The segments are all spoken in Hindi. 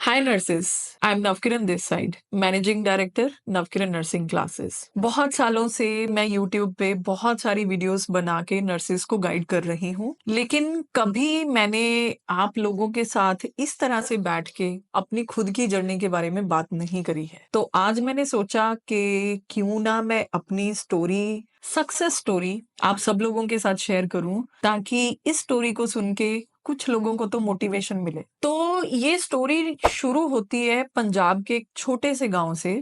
Hi nurses, I am Navkiran this side, managing director Navkiran nursing classes. बहुत सालों से मैं यूट्यूब पे बहुत सारी वीडियोस बना के नर्सेस को गाइड कर रही हूँ, लेकिन कभी मैंने आप लोगों के साथ इस तरह से बैठ के अपनी खुद की जर्नी के बारे में बात नहीं करी है। तो आज मैंने सोचा कि क्यों ना मैं अपनी स्टोरी, सक्सेस स्टोरी आप सब लोगों के साथ शेयर करूं, ताकि इस स्टोरी को सुन के कुछ लोगों को तो मोटिवेशन मिले। तो ये स्टोरी शुरू होती है पंजाब के एक छोटे से गांव से।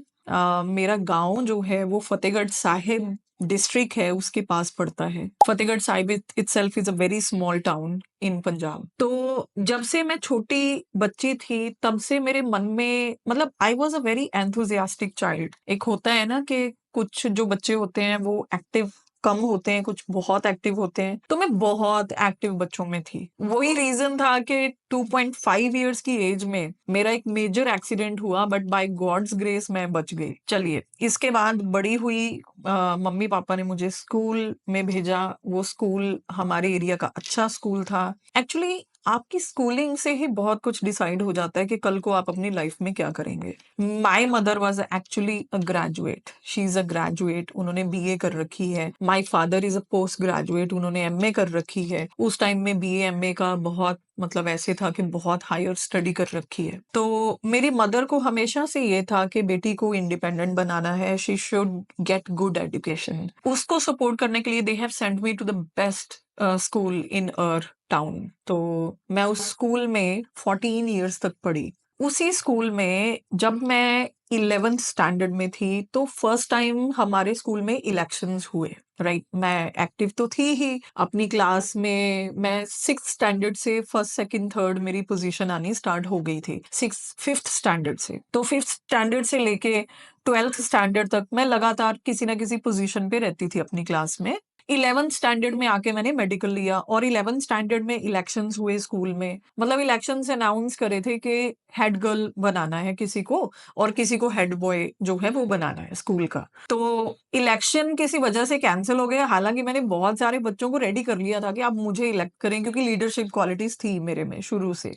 मेरा गांव जो है वो फतेहगढ़ साहिब डिस्ट्रिक्ट है, उसके पास पड़ता है। Fatehgarh Sahib itself is a very small town in Punjab. तो जब से मैं छोटी बच्ची थी तब से मेरे मन में, मतलब I was a very enthusiastic child. एक होता है ना कि कुछ जो बच्चे होते हैं वो एक्टिव कम होते हैं, कुछ बहुत एक्टिव होते हैं, तो मैं बहुत एक्टिव बच्चों में थी। वही रीजन था कि 2.5 इयर्स की एज में मेरा एक मेजर एक्सीडेंट हुआ, बट बाय गॉड्स ग्रेस मैं बच गई। चलिए, इसके बाद बड़ी हुई, मम्मी पापा ने मुझे स्कूल में भेजा। वो स्कूल हमारे एरिया का अच्छा स्कूल था। एक्चुअली आपकी स्कूलिंग से ही बहुत कुछ डिसाइड हो जाता है कि कल को आप अपनी लाइफ में क्या करेंगे। My mother was actually a graduate, she is a graduate, उन्होंने बीए कर रखी है। My father is a post graduate, उन्होंने एमए कर रखी है। उस टाइम में बीए एमए का बहुत मतलब ऐसे था कि बहुत हायर स्टडी कर रखी है। तो मेरी मदर को हमेशा से ये था कि बेटी को इंडिपेंडेंट बनाना है, she should get good education. उसको सपोर्ट करने के लिए they have sent me to the best school in our town. तो मैं उस स्कूल में 14 ईयर्स तक पढ़ी। उसी स्कूल में जब मैं 11th स्टैंडर्ड में थी तो फर्स्ट टाइम हमारे स्कूल में इलेक्शंस हुए। राइट, मैं एक्टिव तो थी ही अपनी क्लास में। मैं 6th स्टैंडर्ड से फर्स्ट सेकंड थर्ड मेरी पोजीशन आनी स्टार्ट हो गई थी, 5th स्टैंडर्ड से। तो 5th स्टैंडर्ड से लेके 12th स्टैंडर्ड तक मैं लगातार किसी ना किसी पोजीशन पे रहती थी अपनी क्लास में। 11th स्टैंडर्ड में आके मैंने मेडिकल लिया और 11th स्टैंडर्ड में इलेक्शंस हुए स्कूल में। मतलब इलेक्शंस अनाउंस करे थे कि हेड गर्ल बनाना है किसी को और किसी को हेड बॉय जो है वो बनाना है स्कूल का। तो इलेक्शन किसी वजह से कैंसिल हो गया, हालांकि मैंने बहुत सारे बच्चों को रेडी कर लिया था कि आप मुझे इलेक्ट करें, क्योंकि लीडरशिप क्वालिटीज थी मेरे में शुरू से।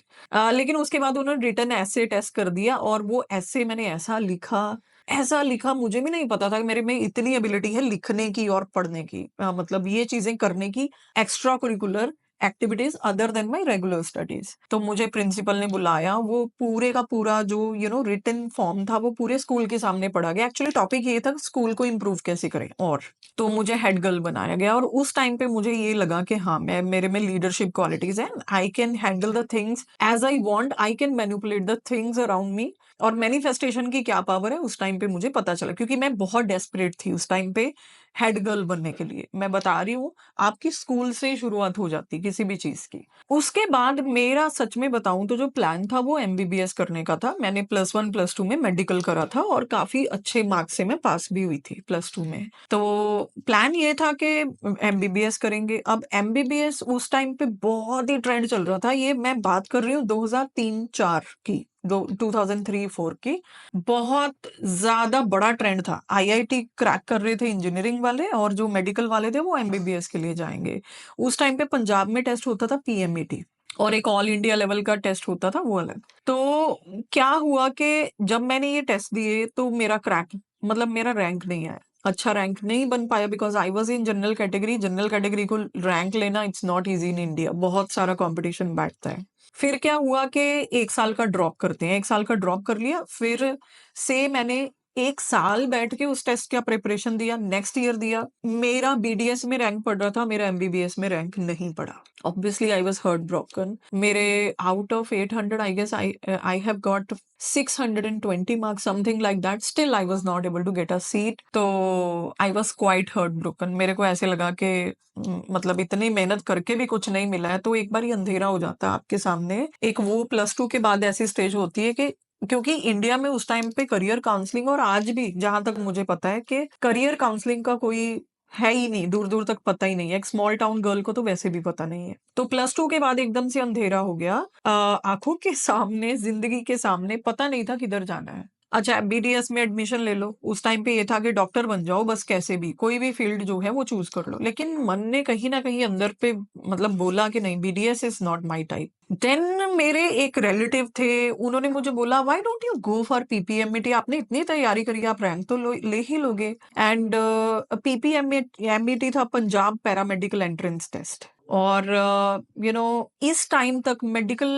लेकिन उसके बाद उन्होंने रिटन ऐसे टेस्ट कर दिया और वो ऐसे मैंने ऐसा लिखा, मुझे भी नहीं पता था कि मेरे में इतनी एबिलिटी है लिखने की और पढ़ने की, मतलब ये चीजें करने की, extra curricular activities other than my regular studies. तो मुझे प्रिंसिपल ने बुलाया, वो पूरे का पूरा जो रिटन फॉर्म था वो पूरे स्कूल के सामने पढ़ा गया। एक्चुअली टॉपिक ये था स्कूल को इम्प्रूव कैसे करें, और तो मुझे हेड गर्ल बनाया गया। और उस टाइम पे मुझे ये लगा कि हाँ, मैं मेरे में लीडरशिप क्वालिटीज है, I can handle the things as I want, I can manipulate the things around me. और मैनिफेस्टेशन की क्या पावर है उस टाइम पे मुझे पता चला, क्योंकि मैं बहुत डेस्परेट थी उस टाइम पे हेड गर्ल बनने के लिए। मैं बता रही हूँ, आपकी स्कूल से शुरुआत हो जाती किसी भी चीज की। उसके बाद मेरा सच में बताऊं तो जो प्लान था वो एमबीबीएस करने का था। मैंने +1 +2 में मेडिकल करा था और काफी अच्छे मार्क्स से मैं पास भी हुई थी +2 में। तो प्लान ये था कि एमबीबीएस करेंगे। अब एमबीबीएस उस टाइम पे बहुत ही ट्रेंड चल रहा था, ये मैं बात कर रही हूँ 2003-4 की, 2003-4 की। बहुत ज्यादा बड़ा ट्रेंड था, आईआईटी क्रैक कर रहे थे इंजीनियरिंग वाले, और जो मेडिकल वाले थे वो एमबीबीएस के लिए जाएंगे। उस टाइम पे पंजाब में टेस्ट होता था पीएमईटी, और एक ऑल इंडिया लेवल का टेस्ट होता था वो अलग। तो क्या हुआ कि जब मैंने ये टेस्ट दिए तो मेरा क्रैक, मतलब मेरा रैंक नहीं आया, अच्छा रैंक नहीं बन पाया, because I was in general category. General category को रैंक लेना it's not easy in India, बहुत सारा कंपटीशन बैठता है। फिर क्या हुआ कि 1 साल का ड्रॉप करते हैं, 1 साल का ड्रॉप कर लिया। फिर से मैंने 1 साल बैठ के उस टेस्ट का प्रिपरेशन दिया, नेक्स्ट ईयर दिया। मेरा बीडीएस में रैंक पड़ रहा था, मेरा एमबीबीएस में रैंक नहीं पड़ा। Obviously I was heartbroken. मेरे out of 800 I guess I have got 620 marks, something like that. Still I was not able to get a seat. तो I was quite heartbroken. मेरे को ऐसे लगा कि मतलब इतनी मेहनत करके भी कुछ नहीं मिला है, तो एक बार ही अंधेरा हो जाता है आपके सामने। एक वो +2 के बाद ऐसी स्टेज होती है कि, क्योंकि इंडिया में उस टाइम पे करियर काउंसलिंग, और आज भी जहां तक मुझे पता है कि करियर काउंसलिंग का कोई है ही नहीं, दूर दूर तक पता ही नहीं है। एक स्मॉल टाउन गर्ल को तो वैसे भी पता नहीं है। तो +2 के बाद एकदम से अंधेरा हो गया, आंखों के सामने, जिंदगी के सामने पता नहीं था किधर जाना है। अच्छा एमबीबीएस में एडमिशन ले लो। उस टाइम पे ये था कि डॉक्टर बन जाओ बस, कैसे भी कोई भी फील्ड जो है वो चूज कर लो। लेकिन मन ने कहीं ना कहीं अंदर पे मतलब बोला कि नहीं, BDS is not my type. Then मेरे एक रिलेटिव थे, उन्होंने मुझे बोला why don't you go for PPMET, आपने इतनी तैयारी करी, आप रैंक तो ले ही लोगे। एंड पीपीएमईटी था पंजाब पैरामेडिकल एंट्रेंस टेस्ट। और इस टाइम तक मेडिकल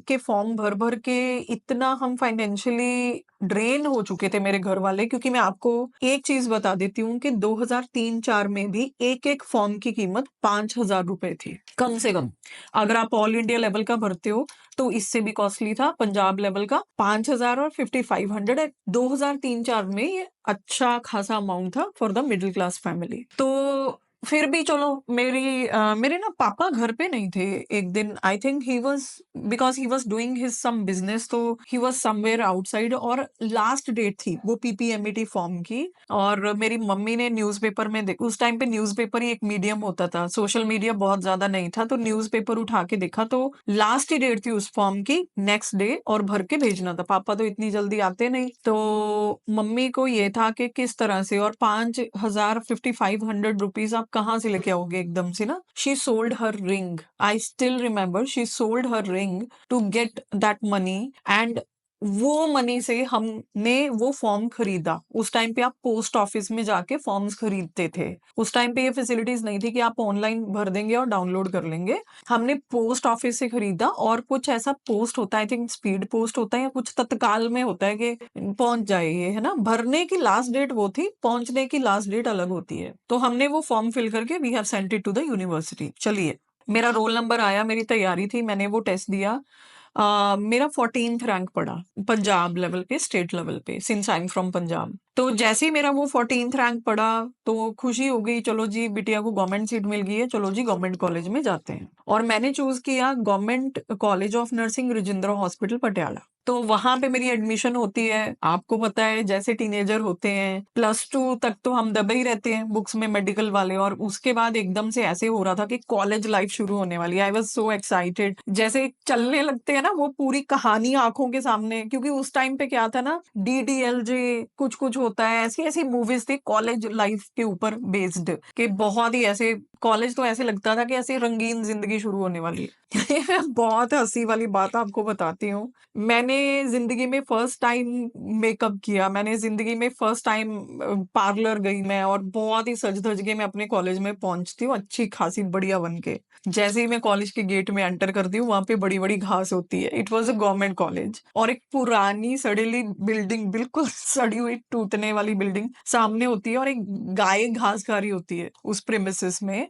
के फॉर्म भर भर के इतना हम फाइनेंशियली ड्रेन हो चुके थे मेरे घर वाले, क्योंकि मैं आपको एक चीज बता देती हूँ कि 2003-4 में भी एक एक फॉर्म की कीमत 5,000 रुपए थी कम से कम। अगर आप ऑल इंडिया लेवल का भरते हो तो इससे भी कॉस्टली था। पंजाब लेवल का 5,000 और 5,500 2003-4 में ये अच्छा खासा अमाउंट था for the middle class family. तो फिर भी चलो, मेरे ना पापा घर पे नहीं थे एक दिन। I think he was, because he was doing his some business, तो ही वाज समवेयर आउटसाइड। और लास्ट डेट थी वो पीपीएमईटी फॉर्म की। और मेरी मम्मी ने न्यूज़पेपर में उस टाइम पे न्यूज़पेपर ही एक मीडियम होता था, सोशल मीडिया बहुत ज्यादा नहीं था, तो न्यूज़पेपर उठा के देखा तो लास्ट ही डेट थी उस फॉर्म की, नेक्स्ट डे, और भर के भेजना था। पापा तो इतनी जल्दी आते नहीं, तो मम्मी को ये था कि किस तरह से, और 5,000 5,500 रुपीज आप कहाँ से लेके आओगे एकदम से ना। She sold her ring, I still remember, she sold her ring to get that money. And वो मनी से हमने वो फॉर्म खरीदा। उस टाइम पे आप पोस्ट ऑफिस में जाके फॉर्म्स खरीदते थे। उस टाइम पे ये फैसिलिटीज नहीं थी कि आप ऑनलाइन भर देंगे और डाउनलोड कर लेंगे। हमने पोस्ट ऑफिस से खरीदा, और कुछ ऐसा पोस्ट होता है, आई थिंक स्पीड पोस्ट होता है या कुछ तत्काल में होता है कि पहुंच जाए ये, है ना। भरने की लास्ट डेट वो थी, पहुंचने की लास्ट डेट अलग होती है। तो हमने वो फॉर्म फिल करके we have sent it to the university. चलिए, मेरा रोल नंबर आया, मेरी तैयारी थी, मैंने वो टेस्ट दिया। मेरा 14th रैंक पड़ा पंजाब लेवल पे, स्टेट लेवल पे, since I am from Punjab. तो जैसे ही मेरा वो 14th रैंक पड़ा तो खुशी हो गई, चलो जी बिटिया को गवर्नमेंट सीट मिल गई है, चलो जी गवर्नमेंट कॉलेज में जाते हैं। और मैंने चूज किया government college of nursing Rajendra hospital Patiala. तो वहां पे मेरी एडमिशन होती है। आपको पता है जैसे टीनेजर होते हैं, +2 तक तो हम दबे ही रहते हैं बुक्स में, मेडिकल वाले, और उसके बाद एकदम से ऐसे हो रहा था कि कॉलेज लाइफ शुरू होने वाली है। आई वाज सो एक्साइटेड, जैसे चलने लगते हैं ना वो पूरी कहानी आंखों के सामने। क्योंकि उस टाइम पे क्या था ना, डीडीएलजे कुछ कुछ होता है, ऐसी ऐसी मूवीज थी कॉलेज लाइफ के ऊपर बेस्ड, कि बहुत ही ऐसे कॉलेज तो ऐसे लगता था कि ऐसी रंगीन जिंदगी शुरू होने वाली है। बहुत हंसी वाली बात आपको बताती हूँ। मैंने जिंदगी में फर्स्ट टाइम मेकअप किया, मैंने जिंदगी में फर्स्ट टाइम पार्लर गई मैं, और बहुत ही सज धज के मैं अपने कॉलेज में पहुंचती हूँ अच्छी खासी बढ़िया बन के। जैसे ही मैं कॉलेज के गेट में एंटर करती हूँ, वहां पे बड़ी बड़ी घास होती है। It was a government college, और एक पुरानी सड़ेली बिल्डिंग, बिल्कुल सड़ी हुई टूटने वाली बिल्डिंग सामने होती है, और एक गाय घास खा रही होती है उस प्रेमिसेस में,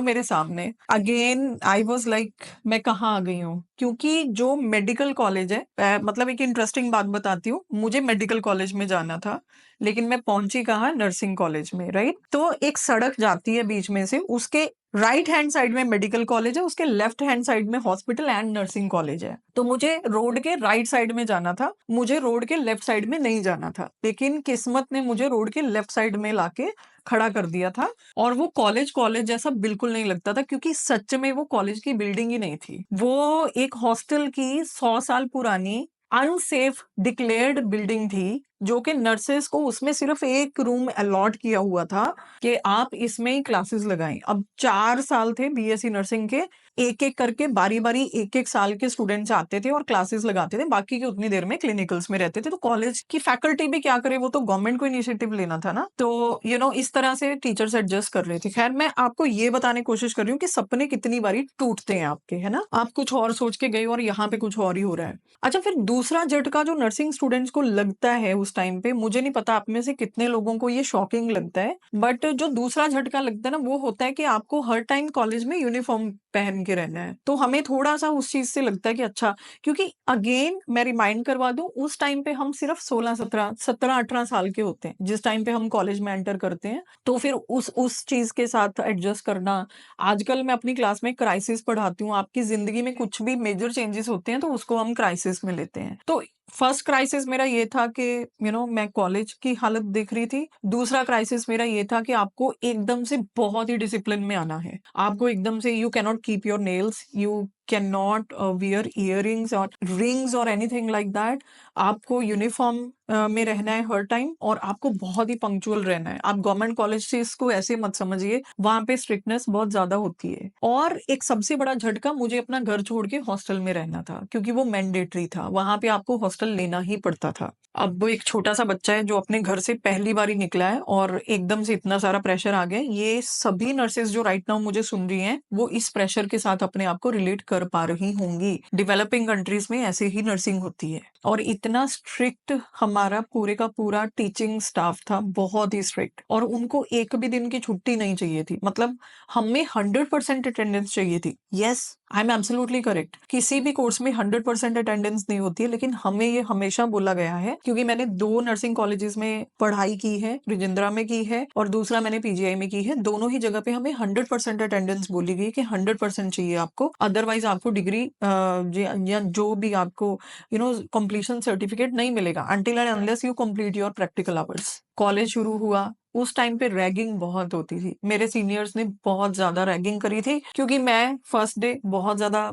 मेरे सामने। अगेन आई वॉज लाइक मैं कहाँ आ गई हूँ। क्योंकि जो मेडिकल कॉलेज है, मतलब एक इंटरेस्टिंग बात बताती हूँ, मुझे मेडिकल कॉलेज में जाना था, लेकिन मैं पहुंची कहाँ, नर्सिंग कॉलेज में, राइट। तो एक सड़क जाती है बीच में से, उसके राइट हैंड साइड में मेडिकल कॉलेज है, उसके लेफ्ट हैंड साइड में हॉस्पिटल एंड नर्सिंग कॉलेज है। तो मुझे रोड के राइट साइड में जाना था, मुझे रोड के लेफ्ट साइड में नहीं जाना था। लेकिन किस्मत ने मुझे रोड के लेफ्ट साइड में लाके खड़ा कर दिया था। और वो कॉलेज कॉलेज जैसा बिल्कुल नहीं लगता था, क्योंकि सच में वो कॉलेज की बिल्डिंग ही नहीं थी। वो एक हॉस्टल की 100 साल पुरानी अनसेफ डिक्लेयर्ड बिल्डिंग थी, जो कि नर्सेस को उसमें सिर्फ एक रूम अलॉट किया हुआ था कि आप इसमें ही क्लासेस लगाएं। अब 4 साल थे बीएससी नर्सिंग के, एक एक करके बारी बारी एक एक साल के स्टूडेंट्स आते थे और क्लासेस लगाते थे, बाकी की उतनी देर में क्लिनिकल्स में रहते थे। तो कॉलेज की फैकल्टी भी क्या करे, वो तो गवर्नमेंट को इनिशिएटिव लेना था ना। तो इस तरह से टीचर्स एडजस्ट कर रहे थे। खैर, मैं आपको ये बताने की कोशिश कर रही हूँ कि सपने कितनी बारी टूटते हैं आपके, है ना। आप कुछ और सोच के गए और यहाँ पे कुछ और ही हो रहा है। अच्छा, फिर दूसरा झटका जो नर्सिंग स्टूडेंट्स को लगता है उस टाइम पे, मुझे नहीं पता आप में से कितने लोगों को ये शॉकिंग लगता है, बट जो दूसरा झटका लगता है ना, वो होता है कि आपको हर टाइम कॉलेज में यूनिफॉर्म पहन के रहना है। तो हमें थोड़ा सा उस चीज से लगता है कि अच्छा, क्योंकि अगेन मैं रिमाइंड करवा दूं, उस टाइम पे हम सिर्फ 16-17 17-18 साल के होते हैं जिस टाइम पे हम कॉलेज में एंटर करते हैं। तो फिर उस चीज के साथ एडजस्ट करना। आजकल मैं अपनी क्लास में क्राइसिस पढ़ाती हूँ। आपकी जिंदगी में कुछ भी मेजर चेंजेस होते हैं तो उसको हम क्राइसिस में लेते हैं। तो फर्स्ट क्राइसिस मेरा ये था कि मैं कॉलेज की हालत देख रही थी। दूसरा क्राइसिस मेरा ये था कि आपको एकदम से बहुत ही डिसिप्लिन में आना है। आपको एकदम से, you cannot keep your nails, you can not wear earrings और रिंग्स और एनीथिंग लाइक दैट। आपको यूनिफॉर्म में रहना है हर टाइम, और आपको बहुत ही पंक्चुअल रहना है। आप गवर्नमेंट कॉलेज से इसको ऐसे मत समझिए, वहां पे स्ट्रिक्टनेस बहुत ज्यादा होती है। और एक सबसे बड़ा झटका, मुझे अपना घर छोड़ के हॉस्टल में रहना था, क्योंकि वो मैंडेटरी था, वहां पे आपको हॉस्टल लेना ही पड़ता था। अब वो एक छोटा सा बच्चा है जो अपने घर से पहली बार ही निकला है और एकदम से इतना सारा प्रेशर आ गया। ये सभी नर्सेज जो राइट नाउ मुझे सुन रही हैं, वो इस प्रेशर के साथ अपने आप को रिलेट कर पा रही होंगी। डेवलपिंग कंट्रीज में ऐसे ही नर्सिंग होती है। और इतना स्ट्रिक्ट हमारा पूरे का पूरा टीचिंग स्टाफ था, बहुत ही स्ट्रिक्ट, और उनको एक भी दिन की छुट्टी नहीं चाहिए थी। मतलब हमें 100% अटेंडेंस चाहिए थी। Yes, I am absolutely correct. किसी भी कोर्स में 100% अटेंडेंस नहीं होती है, लेकिन हमें ये हमेशा बोला गया है, क्योंकि मैंने 2 नर्सिंग कॉलेजेस में पढ़ाई की है, राजेंद्रा में की है और दूसरा मैंने पीजीआई में की है। दोनों ही जगह पे हमें 100% अटेंडेंस बोली गई कि 100% चाहिए आपको, अदरवाइज आपको डिग्री या जो भी आपको कंप्लीशन सर्टिफिकेट नहीं मिलेगा until and unless you complete your practical hours. College शुरू हुआ, उस टाइम पे रैगिंग बहुत होती थी। मेरे सीनियर्स ने बहुत ज्यादा रैगिंग करी थी, क्योंकि मैं फर्स्ट डे बहुत ज्यादा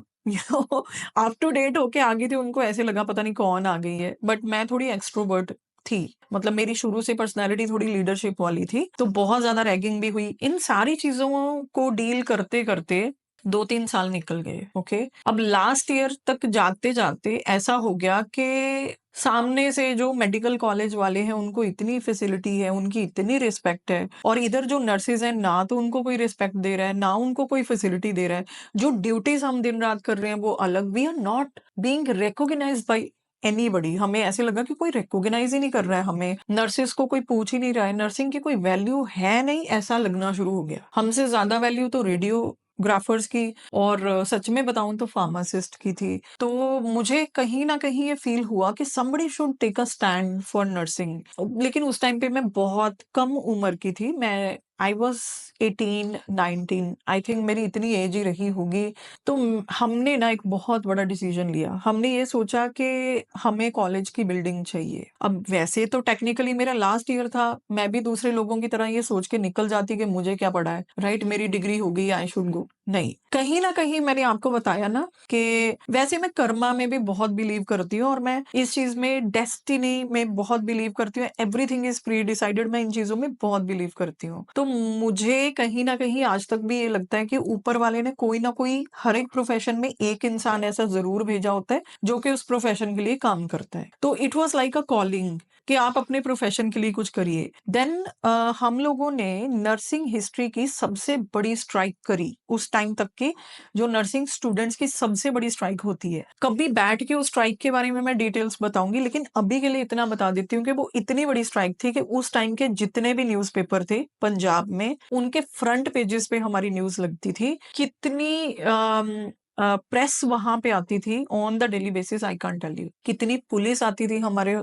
अप टू डेट होके आ गई थी। उनको ऐसे लगा पता नहीं कौन आ गई है, बट मैं थोड़ी एक्सट्रोवर्ट थी। मतलब मेरी शुरू से पर्सनालिटी थोड़ी लीडरशिप वाली थी, तो बहुत ज्यादा रैगिंग भी हुई। इन सारी चीजों को डील करते करते 2-3 साल निकल गए। ओके, अब लास्ट ईयर तक जाते जाते ऐसा हो गया कि सामने से जो मेडिकल कॉलेज वाले हैं, उनको इतनी फैसिलिटी है, उनकी इतनी रिस्पेक्ट है, और इधर जो नर्सेज हैं, ना तो उनको कोई रिस्पेक्ट दे रहा है, ना उनको कोई फैसिलिटी दे रहा है। जो ड्यूटीज हम दिन रात कर रहे हैं वो अलग। We are not being recognised by anybody. हमें ऐसे लगा कि कोई रिकॉग्नाइज ही नहीं कर रहा है हमें, नर्सेस को कोई पूछ ही नहीं रहा है, नर्सिंग की कोई वैल्यू है नहीं, ऐसा लगना शुरू हो गया। हमसे ज्यादा वैल्यू तो रेडियोग्राफर्स की, और सच में बताऊं तो फार्मासिस्ट की थी। तो मुझे कहीं ना कहीं ये फील हुआ कि somebody should take a stand for nursing. लेकिन उस टाइम पे मैं बहुत कम उम्र की थी। मैं आई वॉज 18-19, आई थिंक मेरी इतनी एज ही रही होगी। तो हमने ना एक बहुत बड़ा डिसीजन लिया। हमने ये सोचा कि हमें कॉलेज की बिल्डिंग चाहिए। अब वैसे तो टेक्निकली मेरा लास्ट ईयर था, मैं भी दूसरे लोगों की तरह ये सोच के निकल जाती कि मुझे क्या पड़ा है, राइट, मेरी डिग्री हो गई, आई शुड गो। नहीं, कहीं ना कहीं मैंने आपको बताया ना कि वैसे मैं कर्मा में भी बहुत बिलीव करती हूँ, और मैं इस चीज में डेस्टिनी में बहुत बिलीव करती हूँ। एवरीथिंग इज प्री डिसाइडेड, मैं इन चीजों में बहुत बिलीव करती हूँ। तो मुझे कहीं ना कहीं आज तक भी ये लगता है कि ऊपर वाले ने कोई ना कोई, हर एक प्रोफेशन में एक इंसान ऐसा जरूर भेजा होता है जो कि उस प्रोफेशन के लिए काम करता है। तो it was like a calling कि आप अपने प्रोफेशन के लिए कुछ करिए। देन हम लोगों ने नर्सिंग हिस्ट्री की सबसे बड़ी स्ट्राइक करी उस टाइम तक की, जो नर्सिंग स्टूडेंट्स की सबसे बड़ी स्ट्राइक होती है। कभी बैठ के उस स्ट्राइक के बारे में मैं डिटेल्स बताऊंगी, लेकिन अभी के लिए इतना बता देती हूँ कि वो इतनी बड़ी स्ट्राइक थी कि उस टाइम के जितने भी न्यूज़पेपर थे पंजाब में, उनके फ्रंट पेजेस पे हमारी न्यूज लगती थी। कितनी प्रेस वहां पे आती थी on the daily basis, I can't tell you. कितनी पुलिस आती थी हमारे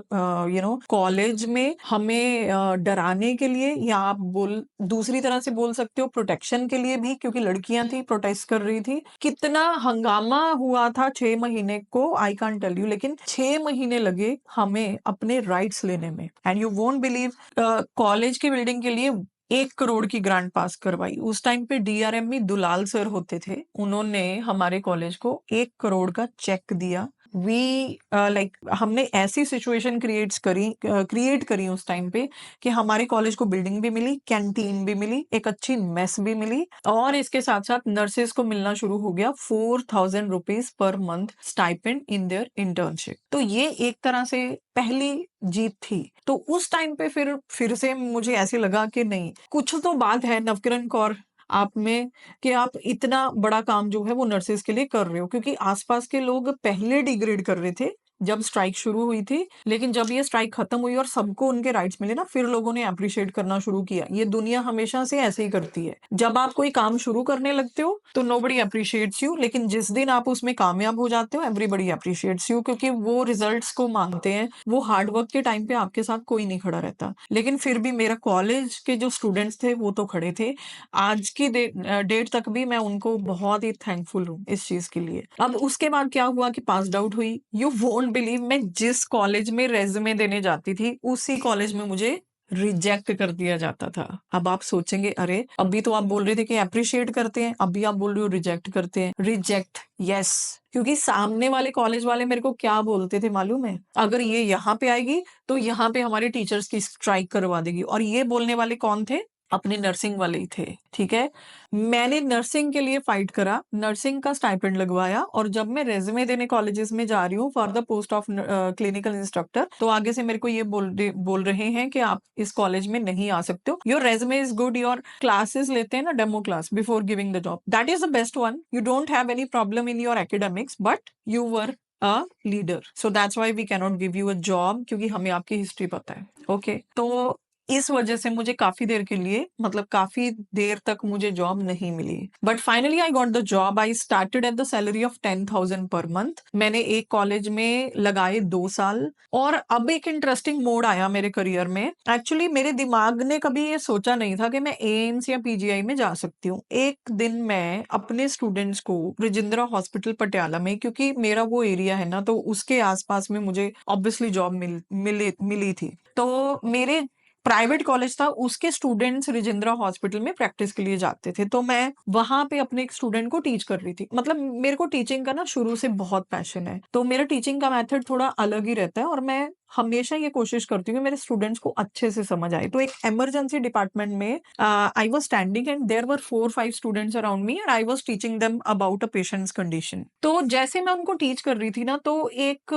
कॉलेज में, हमें डराने के लिए, या आप दूसरी तरह से बोल सकते हो प्रोटेक्शन के लिए भी, क्योंकि लड़कियां थी, प्रोटेस्ट कर रही थी। कितना हंगामा हुआ था 6 महीने को, आई कांट टेल यू। लेकिन 6 महीने लगे हमें अपने राइट्स लेने में। And you won't believe, college की बिल्डिंग के लिए 1 करोड़ की ग्रांट पास करवाई। उस टाइम पे डीआरएम में दुलाल सर होते थे, उन्होंने हमारे कॉलेज को 1 करोड़ का चेक दिया। वी लाइक हमने ऐसी सिचुएशन क्रिएट करी उस टाइम पे कि हमारे कॉलेज को बिल्डिंग भी मिली, कैंटीन भी मिली, एक अच्छी मेस भी मिली, और इसके साथ साथ नर्सेस को मिलना शुरू हो गया 4,000 rupees per month stipend in their internship. तो ये एक तरह से पहली जीत थी। तो उस टाइम पे फिर से मुझे ऐसे लगा कि नहीं, कुछ तो बात है नवकिरण कौर आप में, कि आप इतना बड़ा काम जो है वो नर्सेस के लिए कर रहे हो। क्योंकि आसपास के लोग पहले डिग्रेड कर रहे थे जब स्ट्राइक शुरू हुई थी, लेकिन जब ये स्ट्राइक खत्म हुई और सबको उनके राइट्स मिले ना, फिर लोगों ने अप्रिशिएट करना शुरू किया। ये दुनिया हमेशा से ऐसे ही करती है। जब आप कोई काम शुरू करने लगते हो तो नोबडी अप्रिशिएट्स यू, लेकिन जिस दिन आप उसमें कामयाब हो जाते हो एवरीबडी अप्रिशिएट्स यू, क्योंकि वो रिजल्ट्स को मांगते हैं। वो हार्डवर्क के टाइम पे आपके साथ कोई नहीं खड़ा रहता। लेकिन फिर भी मेरा कॉलेज के जो स्टूडेंट्स थे वो तो खड़े थे। आज की डेट तक भी मैं उनको बहुत ही थैंकफुल हूँ इस चीज के लिए। अब उसके बाद क्या हुआ कि पास आउट हुई। यू वोंट बिलीव, मैं जिस कॉलेज में रेज्यूमे देने जाती थी उसी कॉलेज में मुझे रिजेक्ट कर दिया जाता था। अब आप सोचेंगे, अरे अभी तो आप बोल रहे थे कि अप्रिशिएट करते हैं, अभी आप बोल रहे हो रिजेक्ट करते हैं। Reject, yes. क्योंकि सामने वाले कॉलेज वाले मेरे को क्या बोलते थे मालूम है, अगर ये यहाँ पे आएगी तो यहाँ पे हमारे टीचर्स की स्ट्राइक करवा देगी। और ये बोलने वाले कौन थे? अपने नर्सिंग वाले ही थे। ठीक है, मैंने नर्सिंग के लिए फाइट करा, नर्सिंग का स्टाइपेंड लगवाया, और जब मैं रेज्यूमे देने कॉलेजेस में जा रही हूँ for the post of clinical instructor, तो आगे से मेरे को ये बोल रहे हैं कि आप इस कॉलेज में नहीं आ सकते हो। Your resume is good, your classes लेते हैं ना, demo class before giving the job, that is the best one. You don't have any problem in your academics, but you were a leader, so that's why we can not give you a job, क्योंकि हमें आपकी हिस्ट्री पता है। ओके, तो इस वजह से मुझे काफी देर के लिए, मतलब काफी देर तक मुझे जॉब नहीं मिली। But finally I got the job. I started at the salary of 10,000 per month. मैंने एक कॉलेज में लगाए 2 साल। और अब एक इंटरेस्टिंग मोड आया मेरे करियर में। एक्चुअली मेरे दिमाग ने कभी ये सोचा नहीं था कि मैं एम्स या पीजीआई में जा सकती हूँ। एक दिन मैं अपने स्टूडेंट्स को राजेंद्रा हॉस्पिटल पटियाला में, क्योंकि मेरा वो एरिया है ना, तो उसके आसपास में मुझे ऑब्वियसली जॉब मिली थी। तो मेरे प्राइवेट कॉलेज था, उसके स्टूडेंट्स राजेंद्रा हॉस्पिटल में प्रैक्टिस के लिए जाते थे, तो मैं वहां पे अपने एक स्टूडेंट को टीच कर रही थी। मतलब मेरे को टीचिंग का ना शुरू से बहुत पैशन है, तो मेरा टीचिंग का मेथड थोड़ा अलग ही रहता है, और मैं हमेशा ये कोशिश करती हूँ कि मेरे स्टूडेंट्स को अच्छे से समझ आए। तो एक इमरजेंसी डिपार्टमेंट में I was standing and there were 4-5 students around me and I was teaching them about a patient's condition. तो जैसे मैं उनको टीच कर रही थी ना, तो एक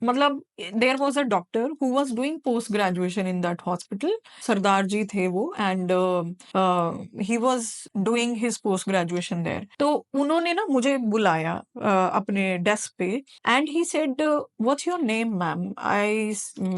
मतलब there was a doctor who was doing post graduation in that hospital. Sardar ji थे वो, and he was doing his post graduation there. तो उन्होंने ना मुझे बुलाया अपने डेस्क पे, and he said, what's your name ma'am?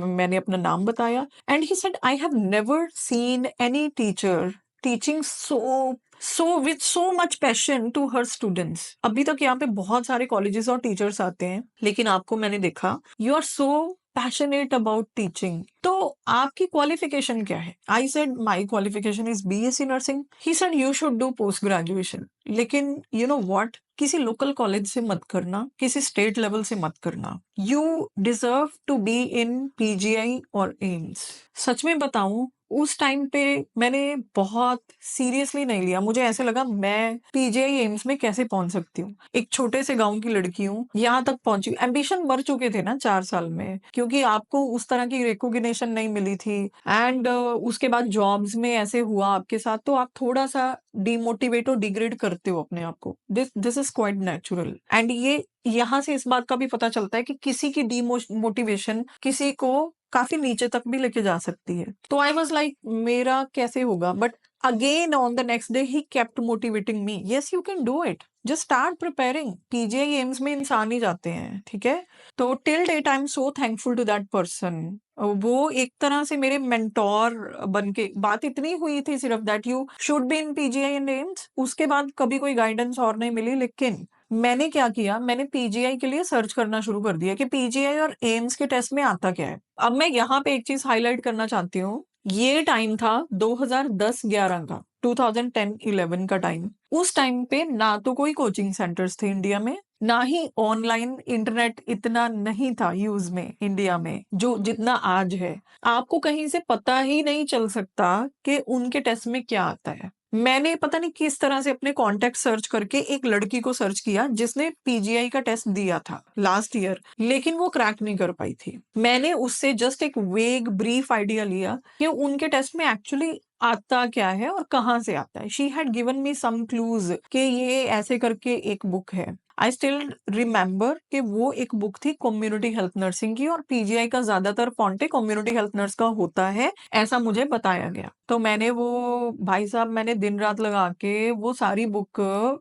मैंने अपना नाम बताया, and he said, I have never seen any teacher teaching so with so much passion to her students. अभी तक यहाँ पे बहुत सारे कॉलेजेस और टीचर्स आते हैं, लेकिन आपको मैंने देखा, you are so passionate about teaching. तो आपकी क्वालिफिकेशन क्या है? I said, my qualification is BSc nursing. He said, you should do post graduation. लेकिन यू नो व्हाट, किसी लोकल कॉलेज से मत करना, किसी स्टेट लेवल से मत करना। You deserve to be in PGI और एम्स। सच में बताऊं, उस टाइम पे मैंने बहुत सीरियसली नहीं लिया। मुझे ऐसे लगा, मैं पीजीआई एम्स में कैसे पहुंच सकती हूँ? एक छोटे से गांव की लड़की हूँ, यहाँ तक पहुंची। एम्बिशन मर चुके थे ना 4 साल में, क्योंकि आपको उस तरह की रिकॉग्निशन नहीं मिली थी, एंड उसके बाद जॉब्स में ऐसे हुआ आपके साथ, तो आप थोड़ा सा डिमोटिवेट और डिग्रेड करते हो अपने आप को। This is quite natural. And ये यहाँ से इस बात का भी पता चलता है कि किसी की डिमोटिवेशन किसी को काफी नीचे तक भी लेके जा सकती है। तो आई वॉज लाइक, मेरा कैसे होगा? But again on the next day he kept motivating me, yes you can do it, just start preparing. PGI AIIMS में इंसान ही जाते हैं, ठीक है? तो till date I am so thankful to that person. वो एक तरह से मेरे मेंटोर बन के, बात इतनी हुई थी सिर्फ that you should be in PGI and AIIMS. उसके बाद कभी कोई गाइडेंस और नहीं मिली। लेकिन मैंने क्या किया, मैंने पीजीआई के लिए सर्च करना शुरू कर दिया कि पीजीआई और एम्स के टेस्ट में आता क्या है। अब मैं यहाँ पे एक चीज हाईलाइट करना चाहती हूँ। ये टाइम था 2010-11 का, 2010-11 का टाइम। उस टाइम पे ना तो कोई कोचिंग सेंटर्स थे इंडिया में, ना ही ऑनलाइन इंटरनेट इतना नहीं था यूज में इंडिया में जो जितना आज है। आपको कहीं से पता ही नहीं चल सकता कि उनके टेस्ट में क्या आता है। मैंने पता नहीं किस तरह से अपने कॉन्टेक्ट सर्च करके एक लड़की को सर्च किया जिसने पीजीआई का टेस्ट दिया था लास्ट ईयर, लेकिन वो क्रैक नहीं कर पाई थी। मैंने उससे जस्ट एक वेग ब्रीफ आइडिया लिया कि उनके टेस्ट में एक्चुअली आता क्या है और कहाँ से आता है। She had given me some clues कि ये ऐसे करके एक बुक है। आई स्टिल रिमेम्बर कि वो एक बुक थी कम्युनिटी हेल्थ नर्सिंग की, और पीजीआई का ज्यादातर फॉन्टे कम्युनिटी हेल्थ नर्स का होता है, ऐसा मुझे बताया गया। तो मैंने वो, भाई साहब, मैंने दिन रात लगा के वो सारी बुक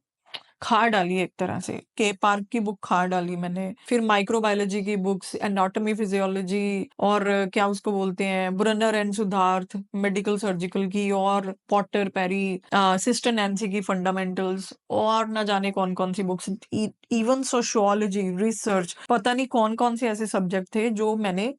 खा डाली। एक तरह से के पार्क की बुक खा डाली मैंने, फिर माइक्रोबायोलॉजी की बुक्स, एनाटॉमी फिजियोलॉजी, और क्या उसको बोलते हैं, ब्रनर एंड सुधार्थ मेडिकल सर्जिकल की, और पॉटर पेरी, सिस्टर नैन्सी की फंडामेंटल्स, और न जाने कौन कौन सी बुक्स, इवन सोशियोलॉजी, रिसर्च, पता नहीं कौन कौन से ऐसे सब्जेक्ट थे जो मैंने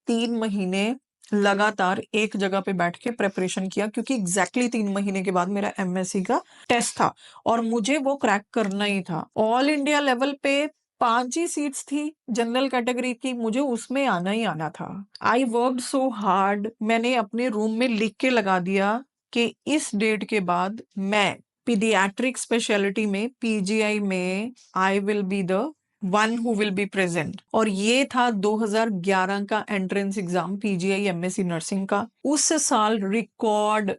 3 महीने लगातार एक जगह पे बैठ के प्रेपरेशन किया, क्योंकि एग्जैक्टली 3 महीने के बाद मेरा एमएससी का टेस्ट था और मुझे वो क्रैक करना ही था। ऑल इंडिया लेवल पे 5 ही सीट्स थी जनरल कैटेगरी की, मुझे उसमें आना ही आना था। आई वर्कड सो हार्ड, मैंने अपने रूम में लिख के लगा दिया कि इस डेट के बाद मैं पीडियाट्रिक स्पेशलिटी में पीजीआई में I will be the one who will be present. और ये था 2011 का entrance exam PGI MSc nursing का। उस साल रिकॉर्ड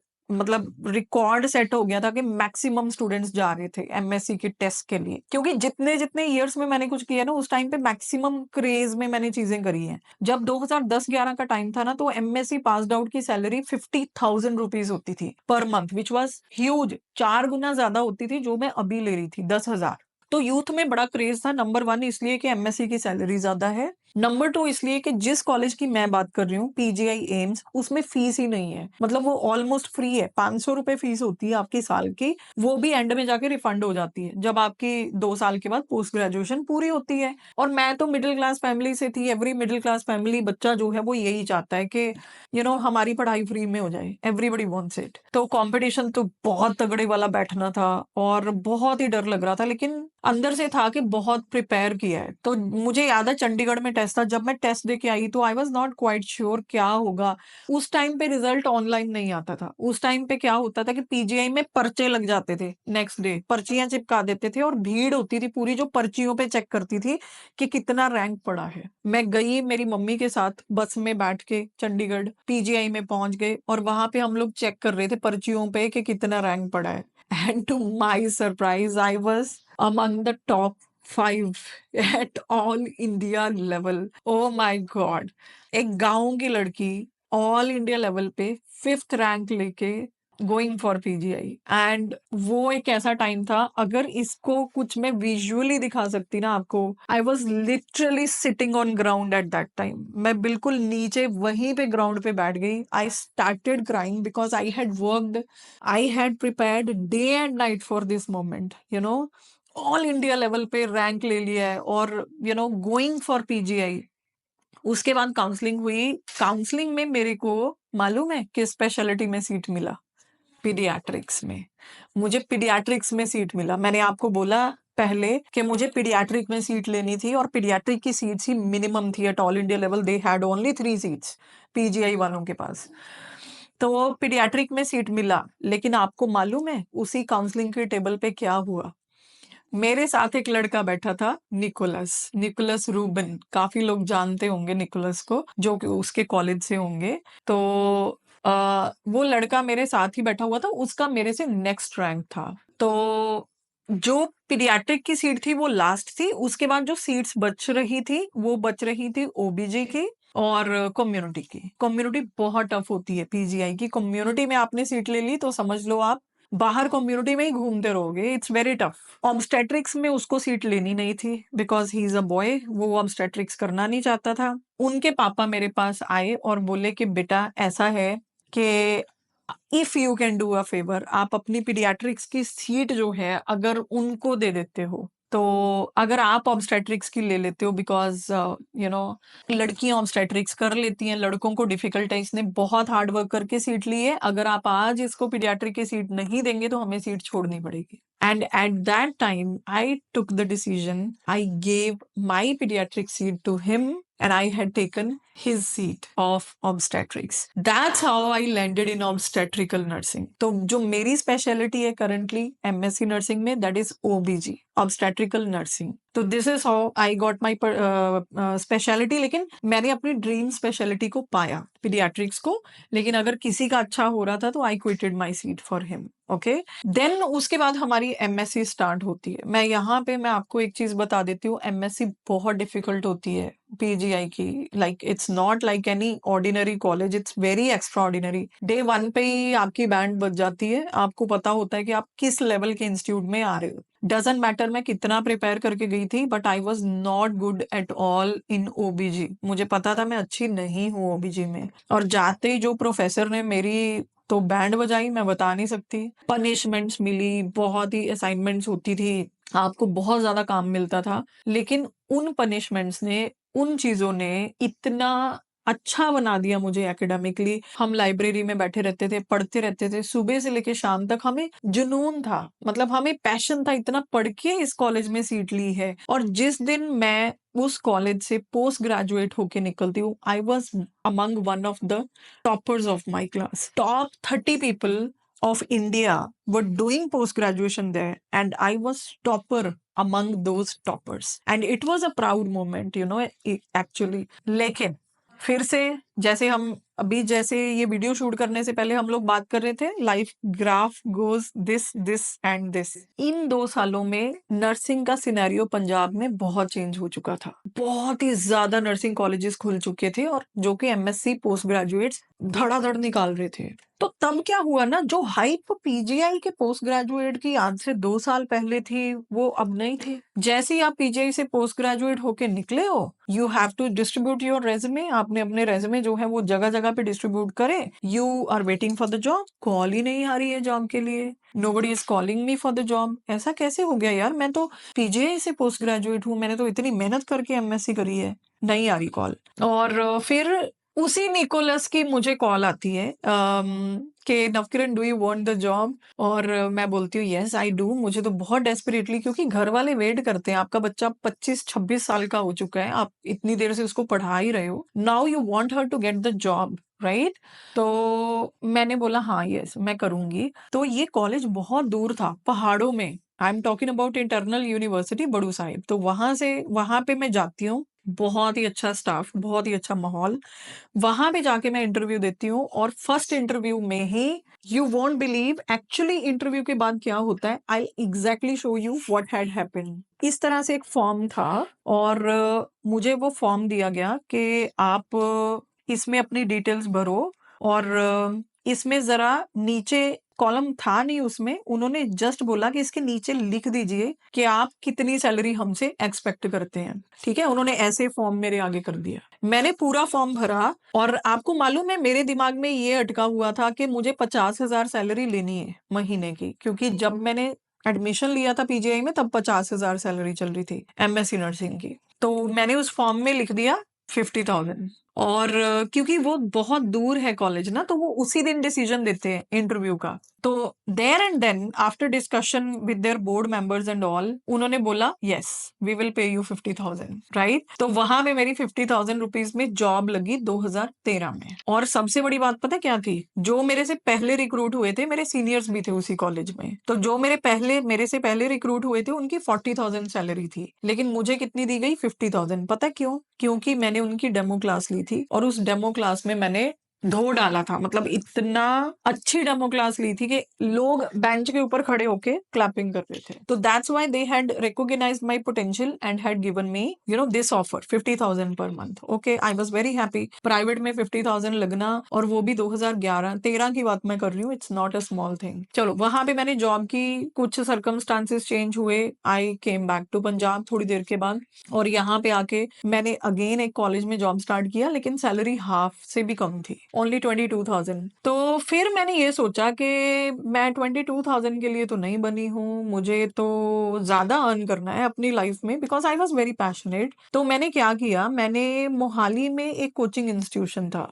सेट हो गया था कि मैक्सिमम स्टूडेंट्स जा रहे थे एमएससी के टेस्ट के लिए, क्योंकि जितने जितने ईयर्स में मैंने कुछ किया ना, उस टाइम पे मैक्सिमम क्रेज में मैंने चीजें करी हैं। जब 2010-11 का टाइम था ना, तो एमएससी पास्ड आउट की सैलरी 50,000 रुपीज होती थी per month, which was huge. 4 गुना ज्यादा होती थी जो मैं अभी ले रही थी, 10,000। तो यूथ में बड़ा क्रेज था। नंबर 1 इसलिए कि एमएससी की सैलरी ज्यादा है। नंबर 2 इसलिए कि जिस कॉलेज की मैं बात कर रही हूँ, पीजीआई एम्स, उसमें फीस ही नहीं है। मतलब वो ऑलमोस्ट फ्री है। 500 रुपए फीस होती है आपकी साल की, वो भी एंड में जाके रिफंड हो जाती है जब आपकी 2 साल के बाद पोस्ट ग्रेजुएशन पूरी होती है। और मैं तो मिडिल क्लास फैमिली से थी। एवरी मिडिल क्लास फैमिली बच्चा जो है वो यही चाहता है कि हमारी पढ़ाई फ्री में हो जाए। Everybody wants it. तो कंपटीशन तो बहुत तगड़े वाला बैठना था और बहुत ही डर लग रहा था, लेकिन अंदर से था कि बहुत प्रिपेयर किया है। तो मुझे याद है चंडीगढ़ में टेस्ट था। जब मैं टेस्ट दे के आई तो I was not quite sure क्या होगा। उस टाइम पे रिजल्ट ऑनलाइन नहीं आता था। उस टाइम पे क्या होता था कि पीजीआई में पर्चे लग जाते थे, नेक्स्ट डे पर्चियां चिपका देते थे और भीड़ होती थी पूरी जो पर्चियों पे चेक करती थी कि कितना रैंक पड़ा है। मैं गई मेरी मम्मी के साथ बस में बैठ के चंडीगढ़, पीजीआई में पहुंच गए और वहां पे हम लोग चेक कर रहे थे पर्चियों पे कि कितना रैंक पड़ा है। And to my surprise, I was among the top 5 at all India level. Oh my God! एक गांव की लड़की ऑल इंडिया लेवल पे 5th रैंक लेके गोइंग फॉर पीजीआई। एंड वो एक ऐसा टाइम था, अगर इसको कुछ मैं विजुअली दिखा सकती ना आपको, I was literally sitting on ground at that time. मैं बिल्कुल नीचे वहीं पे ग्राउंड पे बैठ गई। I started crying because I had worked, I had prepared day and night for this moment. All India level पे रैंक ले लिया है और गोइंग फॉर पीजीआई। उसके बाद काउंसलिंग हुई। काउंसलिंग में मेरे को मालूम है किस स्पेशलिटी में सीट मिला? पीडियाट्रिक्स में। मुझे पीडियाट्रिक्स में सीट मिला। मैंने आपको बोला पहले कि मुझे पीडियाट्रिक में सीट लेनी थी और पीडियाट्रिक की सीट्स ही मिनिमम थी at all India level. They had only 3 seats PGI वालों के पास। तो पीडियाट्रिक में सीट मिला, लेकिन आपको मालूम है उसी काउंसलिंग के टेबल पे क्या हुआ? मेरे साथ एक लड़का बैठा था, निकोलस निकोलस रूबिन। काफी लोग जानते होंगे निकोलस को, जो कि उसके कॉलेज से होंगे। तो वो लड़का मेरे साथ ही बैठा हुआ था। उसका मेरे से नेक्स्ट रैंक था। तो जो पीडियाट्रिक की सीट थी वो लास्ट थी। उसके बाद जो सीट्स बच रही थी वो बच रही थी ओबीजी की और कम्युनिटी की। कम्युनिटी बहुत टफ होती है। पीजीआई की कम्युनिटी में आपने सीट ले ली तो समझ लो आप बाहर कम्युनिटी में ही घूमते रहोगे। It's very tough. ऑब्स्टेट्रिक्स में उसको सीट लेनी नहीं थी because he is a boy. वो ऑब्स्टेट्रिक्स करना नहीं चाहता था। उनके पापा मेरे पास आए और बोले कि बेटा ऐसा है कि if you can do a favour, आप अपनी पीडियाट्रिक्स की सीट जो है अगर उनको दे देते हो, तो अगर आप ऑब्स्टेट्रिक्स की ले लेते हो, बिकॉज लड़कियां ऑब्स्टेट्रिक्स कर लेती हैं, लड़कों को डिफिकल्ट है। इसने बहुत हार्ड वर्क करके सीट ली है। अगर आप आज इसको पीडियाट्रिक की सीट नहीं देंगे तो हमें सीट छोड़नी पड़ेगी। And at that time, I took the decision. I gave my pediatric seat to him, and I had taken his seat of obstetrics. That's how I landed in obstetrical nursing. तो जो मेरी स्पेशलिटी है करंटली एमएससी नर्सिंग में, that is OBG, obstetrical nursing. तो this is how I got my speciality. लेकिन मैंने अपनी ड्रीम स्पेशलिटी को पाया, पीडियाट्रिक्स को। लेकिन अगर किसी का अच्छा हो रहा था तो I quitted my seat for him. Okay, then उसके बाद हमारी एमएससी स्टार्ट होती है। मैं आपको एक चीज बता देती हूँ, एमएससी बहुत डिफिकल्ट होती है पीजीआई की। Like it's not like any ordinary college, it's very extra ordinary. Day 1 पे ही आपकी बैंड बज जाती है। आपको पता होता है कि आप किस लेवल के इंस्टीट्यूट में आ रहे हो। डजेंट मैटर मैं कितना प्रिपेयर करके गई थी, but I was not good at all in ओबीजी। मुझे पता था मैं अच्छी नहीं हूँ ओबीजी में। और जाते ही जो प्रोफेसर ने मेरी तो बैंड बजाई, मैं बता नहीं सकती। पनिशमेंट्स मिली, बहुत ही असाइनमेंट्स होती थी, आपको बहुत ज्यादा काम मिलता था। लेकिन उन पनिशमेंट्स ने, उन चीजों ने इतना अच्छा बना दिया मुझे एकेडमिकली। हम लाइब्रेरी में बैठे रहते थे, पढ़ते रहते थे, सुबह से लेके शाम तक हमें जुनून था, मतलब हमें पैशन था, इतना पढ़ के इस कॉलेज में सीट ली है। और जिस दिन मैं उस कॉलेज से पोस्ट ग्रेजुएट होके निकलती हूँ, I was among one of the toppers of my class. Top 30 people of India were doing post graduation there, and I was topper among those toppers, and it was a proud moment, you know, actually. लेकिन फिर से, जैसे हम अभी, जैसे ये वीडियो शूट करने से पहले हम लोग बात कर रहे थे, life graph goes this this and this. इन 2 सालों में नर्सिंग का सिनेरियो पंजाब में बहुत चेंज हो चुका था। बहुत ही ज्यादा नर्सिंग कॉलेजेस खुल चुके थे, और जो कि एमएससी पोस्ट ग्रेजुएट्स धड़ाधड़ निकाल रहे थे। तो तब क्या हुआ ना, जो हाइप पीजीआई के पोस्ट ग्रेजुएट की आज से 2 साल पहले थी, वो अब नहीं थी। जैसे ही आप पीजीआई से पोस्ट ग्रेजुएट होके निकले हो, you have to distribute your resume. आपने अपने रेज्यूमे जो है वो जगह जगह पे डिस्ट्रीब्यूट करे। You are waiting for the job, call ही नहीं आ रही है जॉब के लिए। Nobody is calling me for the job. ऐसा कैसे हो गया यार, मैं तो पीजीआई से पोस्ट ग्रेजुएट हूँ, मैंने तो इतनी मेहनत करके एमएससी करी है, नहीं आ रही कॉल। और फिर उसी निकोलस की मुझे कॉल आती है कि Navkiran, do you want the job? और मैं बोलती हूँ यस आई डू। मुझे तो बहुत डेस्परेटली, क्योंकि घर वाले वेट करते हैं, आपका बच्चा 25-26 साल का हो चुका है, आप इतनी देर से उसको पढ़ा ही रहे हो, now you want her to get the job, right? तो मैंने बोला हाँ यस मैं करूंगी। तो ये कॉलेज बहुत दूर था, पहाड़ों में। I am talking about internal university बड़ू साहिब। तो वहां पे मैं जाती हूँ, बहुत ही अच्छा स्टाफ, बहुत ही अच्छा माहौल। वहां पे जाके मैं इंटरव्यू देती हूँ, और फर्स्ट इंटरव्यू में ही, you won't believe, actually interview के बाद क्या होता है, I exactly show you what had happened. इस तरह से एक फॉर्म था, और मुझे वो फॉर्म दिया गया कि आप इसमें अपनी डिटेल्स भरो, और इसमें जरा नीचे कॉलम था नहीं उसमें, उन्होंने जस्ट बोला कि इसके नीचे लिख दीजिए कि आप कितनी सैलरी हमसे एक्सपेक्ट करते हैं। ठीक है, उन्होंने ऐसे फॉर्म मेरे आगे कर दिया। मैंने पूरा फॉर्म भरा, और आपको मालूम है मेरे दिमाग में ये अटका हुआ था कि मुझे 50,000 सैलरी लेनी है महीने की, क्योंकि जब मैंने एडमिशन लिया था पीजीआई में, तब 50,000 सैलरी चल रही थी एमएससी नर्सिंग की। तो मैंने उस फॉर्म में लिख दिया 50,000। और क्योंकि वो बहुत दूर है कॉलेज ना, तो वो उसी दिन डिसीजन देते हैं इंटरव्यू का। तो there and then, after discussion with their board members and all, उन्होंने बोला yes we will pay you 50,000, right? तो वहां पे मेरी 50,000 रुपीज में जॉब लगी 2013 में। और सबसे बड़ी बात पता क्या थी, जो मेरे से पहले रिक्रूट हुए थे, मेरे सीनियर्स भी थे उसी कॉलेज में, तो जो मेरे से पहले रिक्रूट हुए थे, उनकी 40,000 सैलरी थी, लेकिन मुझे कितनी दी गई? 50,000। पता क्यों? क्योंकि मैंने उनकी डेमो क्लास ली थी, और उस डेमो क्लास में मैंने धो डाला था, मतलब इतना अच्छी डेमो क्लास ली थी कि लोग बेंच के ऊपर खड़े होके क्लैपिंग कर रहे थे। तो that's why they had recognised my potential and had given me this offer 50,000 per month. Okay, I was very happy. Private में 50,000 लगना, और वो भी 2011-13 की बात मैं कर रही हूँ, it's not a small thing. चलो, वहां पे मैंने जॉब की, कुछ सर्कमस्टांसेस चेंज हुए, आई केम बैक टू पंजाब थोड़ी देर के बाद, और यहाँ पे आके मैंने अगेन एक कॉलेज में जॉब स्टार्ट किया, लेकिन सैलरी हाफ से भी कम थी, ओनली 22,000। तो फिर मैंने ये सोचा कि मैं 22,000 के लिए तो नहीं बनी हूँ, मुझे तो ज्यादा अर्न करना है अपनी लाइफ में, because I was very passionate. तो मैंने क्या किया, मैंने मोहाली में एक कोचिंग इंस्टीट्यूशन था,